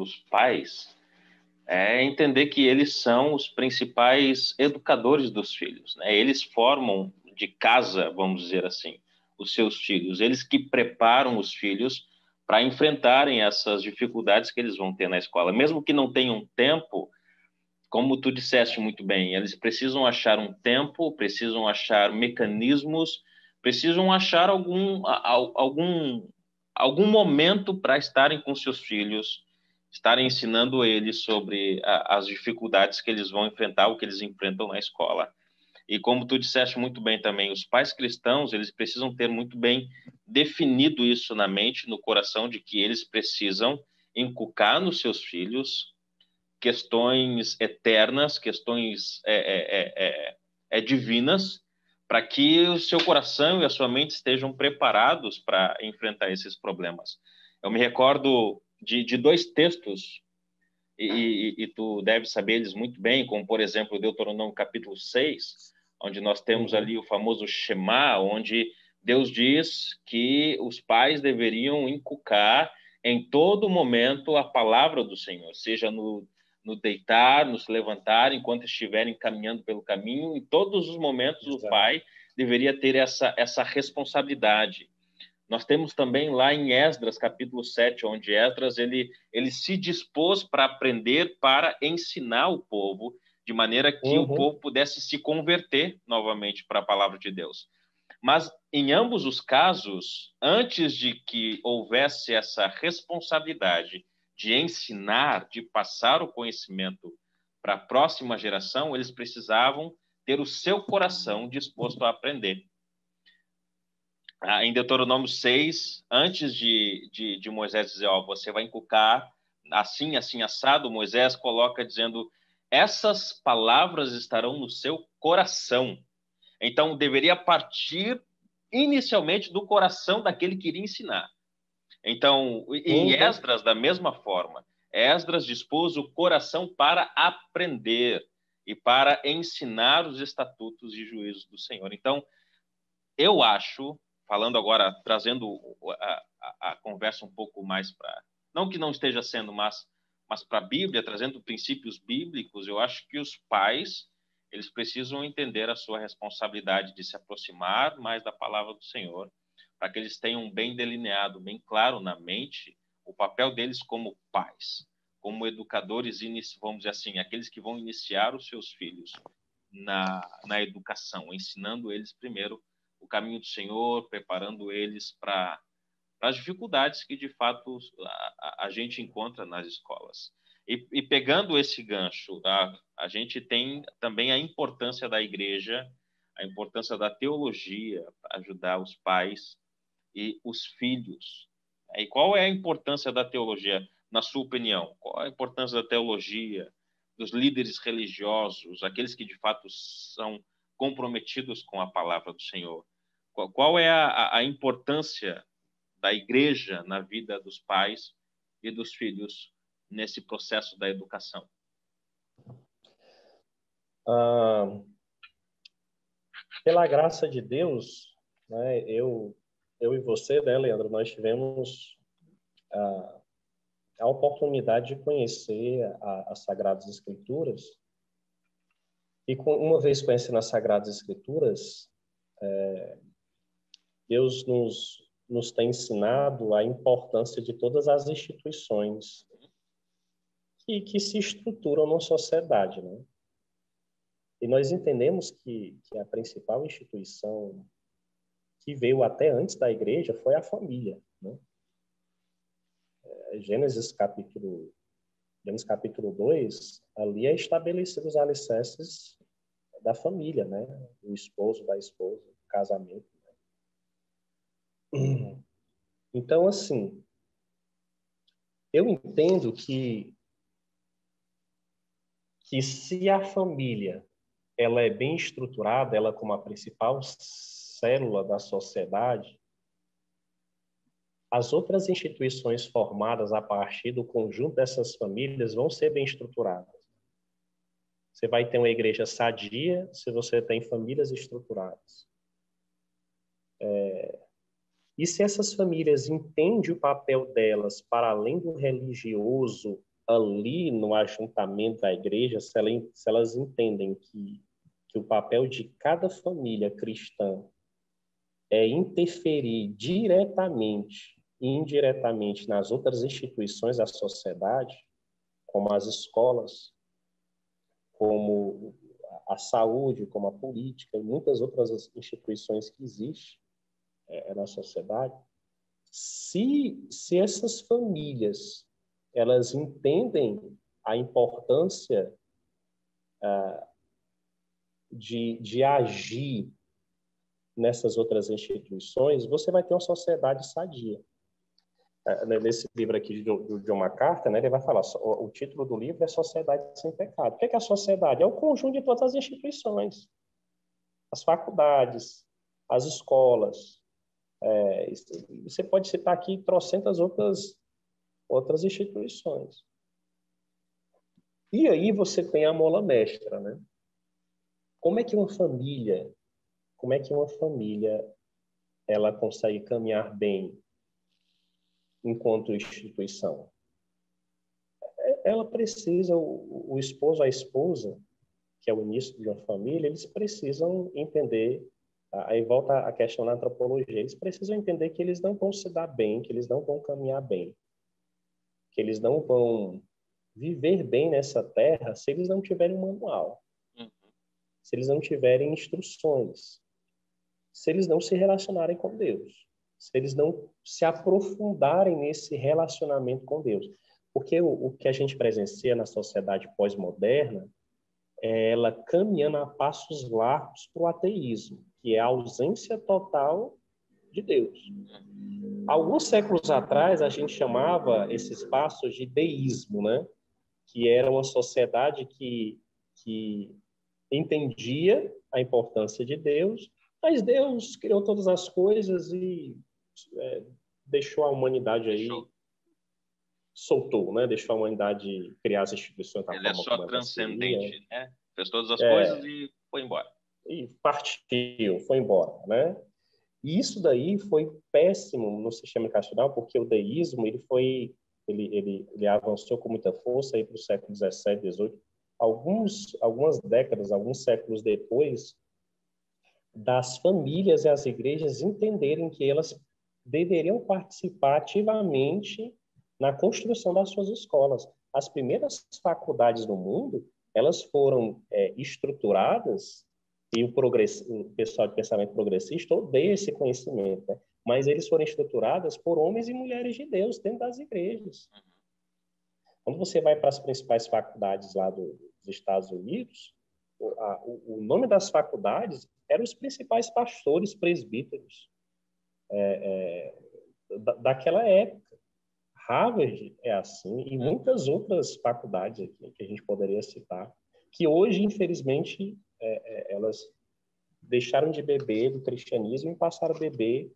os pais é entender que eles são os principais educadores dos filhos, né? Eles formam de casa, vamos dizer assim, os seus filhos. Eles que preparam os filhos para enfrentarem essas dificuldades que eles vão ter na escola. Mesmo que não tenham tempo, como tu disseste muito bem, eles precisam achar um tempo, precisam achar mecanismos, precisam achar algum momento para estarem com seus filhos, estarem ensinando eles sobre as dificuldades que eles vão enfrentar, o que eles enfrentam na escola. E como tu disseste muito bem também, os pais cristãos, eles precisam ter muito bem definido isso na mente, no coração, de que eles precisam inculcar nos seus filhos questões eternas, questões divinas, para que o seu coração e a sua mente estejam preparados para enfrentar esses problemas. Eu me recordo de dois textos, e tu deve saber eles muito bem, como, por exemplo, Deuteronômio capítulo 6, onde nós temos ali o famoso Shema, onde Deus diz que os pais deveriam inculcar em todo momento a palavra do Senhor, seja no deitar, no se levantar, enquanto estiverem caminhando pelo caminho, em todos os momentos. Exato. O pai deveria ter essa responsabilidade. Nós temos também lá em Esdras, capítulo 7, onde Esdras ele se dispôs para aprender, para ensinar o povo, de maneira que o povo pudesse se converter novamente para a palavra de Deus. Mas, em ambos os casos, antes de que houvesse essa responsabilidade de ensinar, de passar o conhecimento para a próxima geração, eles precisavam ter o seu coração disposto a aprender. Em Deuteronômio 6, antes de Moisés dizer, você vai inculcar assim, assim, assado, Moisés coloca dizendo, essas palavras estarão no seu coração. Então, deveria partir inicialmente do coração daquele que iria ensinar. Então, em Esdras, da mesma forma, Esdras dispôs o coração para aprender e para ensinar os estatutos e juízos do Senhor. Então, eu acho, falando agora, trazendo a conversa um pouco mais para... Não que não esteja sendo, mas para a Bíblia, trazendo princípios bíblicos, eu acho que os pais, eles precisam entender a sua responsabilidade de se aproximar mais da palavra do Senhor, para que eles tenham bem delineado, bem claro na mente, o papel deles como pais, como educadores, vamos dizer assim, aqueles que vão iniciar os seus filhos na educação, ensinando eles primeiro o caminho do Senhor, preparando eles para as dificuldades que, de fato, a gente encontra nas escolas. E pegando esse gancho, a gente tem também a importância da igreja, a importância da teologia para ajudar os pais e os filhos. E qual é a importância da teologia, na sua opinião? Qual a importância da teologia, dos líderes religiosos, aqueles que, de fato, são comprometidos com a palavra do Senhor? Qual é a importância da igreja na vida dos pais e dos filhos nesse processo da educação? Pela graça de Deus, né, eu e você, né, Leandro, nós tivemos a oportunidade de conhecer as Sagradas Escrituras. E uma vez conhecendo as Sagradas Escrituras, Deus nos tem ensinado a importância de todas as instituições que se estruturam na sociedade, né? E nós entendemos que a principal instituição que veio até antes da igreja foi a família, né? Gênesis capítulo 2, ali é estabelecido os alicerces da família, né? O esposo, da esposa, o casamento. Né? Então, assim, eu entendo que se a família ela é bem estruturada, ela como a principal célula da sociedade, as outras instituições formadas a partir do conjunto dessas famílias vão ser bem estruturadas. Você vai ter uma igreja sadia se você tem famílias estruturadas. E se essas famílias entendem o papel delas para além do religioso ali no ajuntamento da igreja, se elas entendem que o papel de cada família cristã é interferir diretamente e indiretamente nas outras instituições da sociedade, como as escolas, como a saúde, como a política e muitas outras instituições que existem na sociedade, se essas famílias elas entendem a importância de agir nessas outras instituições, você vai ter uma sociedade sadia. Nesse livro aqui do John MacArthur, né, ele vai falar, o título do livro é Sociedade Sem Pecado. O que é a sociedade? É o conjunto de todas as instituições, as faculdades, as escolas. Você pode citar aqui trocentas outras instituições. E aí você tem a mola mestra, né? Como é que uma família ela consegue caminhar bem enquanto instituição? Ela precisa, o esposo, a esposa, que é o início de uma família, eles precisam entender, aí volta a questão da antropologia, eles precisam entender que eles não vão se dar bem, que eles não vão caminhar bem, que eles não vão viver bem nessa terra se eles não tiverem um manual, se eles não tiverem instruções, se eles não se relacionarem com Deus, se eles não se aprofundarem nesse relacionamento com Deus. Porque o que a gente presencia na sociedade pós-moderna é ela caminhando a passos largos para o ateísmo, que é a ausência total de Deus. Alguns séculos atrás, a gente chamava esses passos de deísmo, né? Que era uma sociedade que entendia a importância de Deus, mas Deus criou todas as coisas e deixou a humanidade aí, soltou, né? Deixou a humanidade criar as instituições da Ele é forma só como ela transcendente, queria. né? Fez todas as coisas e foi embora. E partiu, foi embora, né? E isso daí foi péssimo no sistema educacional, porque o deísmo ele avançou com muita força aí para o século XVII, XVIII. Algumas décadas, alguns séculos depois, das famílias e as igrejas entenderem que elas deveriam participar ativamente na construção das suas escolas. As primeiras faculdades no mundo, elas foram estruturadas, e o pessoal de pensamento progressista odeia esse conhecimento, né? Mas eles foram estruturadas por homens e mulheres de Deus dentro das igrejas. Quando você vai para as principais faculdades lá dos Estados Unidos, o nome das faculdades eram os principais pastores presbíteros daquela época. Harvard é assim, e muitas outras faculdades aqui que a gente poderia citar, que hoje, infelizmente, elas deixaram de beber do cristianismo e passaram a beber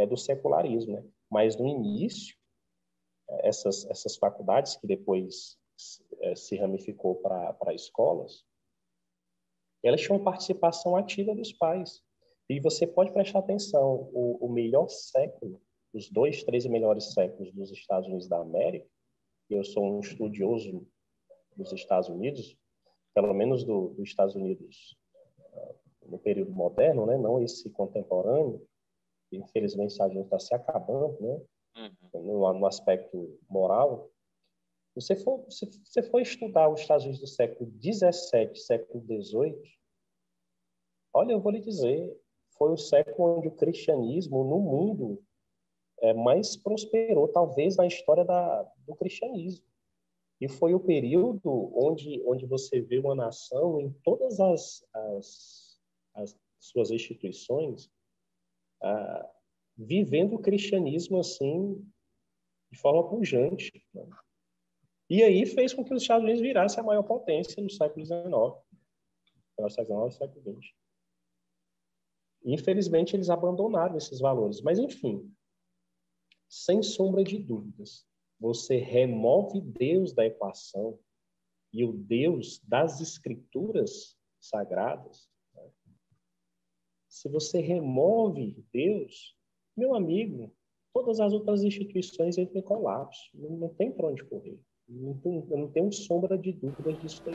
do secularismo, né? Mas no início, essas faculdades, que depois se ramificou para escolas, elas tinham participação ativa dos pais. E você pode prestar atenção, o melhor século, os 2, 3 melhores séculos dos Estados Unidos da América, e eu sou um estudioso dos Estados Unidos, pelo menos dos Estados Unidos no período moderno, né? Não esse contemporâneo, que infelizmente os Estados Unidos está se acabando, né? No aspecto moral. Você for estudar os Estados Unidos do século XVII, século XVIII, olha, eu vou lhe dizer, foi o século onde o cristianismo no mundo mais prosperou, talvez na história do cristianismo. E foi o período onde você vê uma nação em todas as suas instituições vivendo o cristianismo assim de forma pujante, né? E aí fez com que os Estados Unidos virassem a maior potência no século XIX, no século XIX, século XX. Infelizmente, eles abandonaram esses valores. Mas, enfim, sem sombra de dúvidas, você remove Deus da equação e o Deus das Escrituras Sagradas. Né? Se você remove Deus, meu amigo, todas as outras instituições entram em colapso. Não tem para onde correr. Eu não tenho sombra de dúvidas disso aí.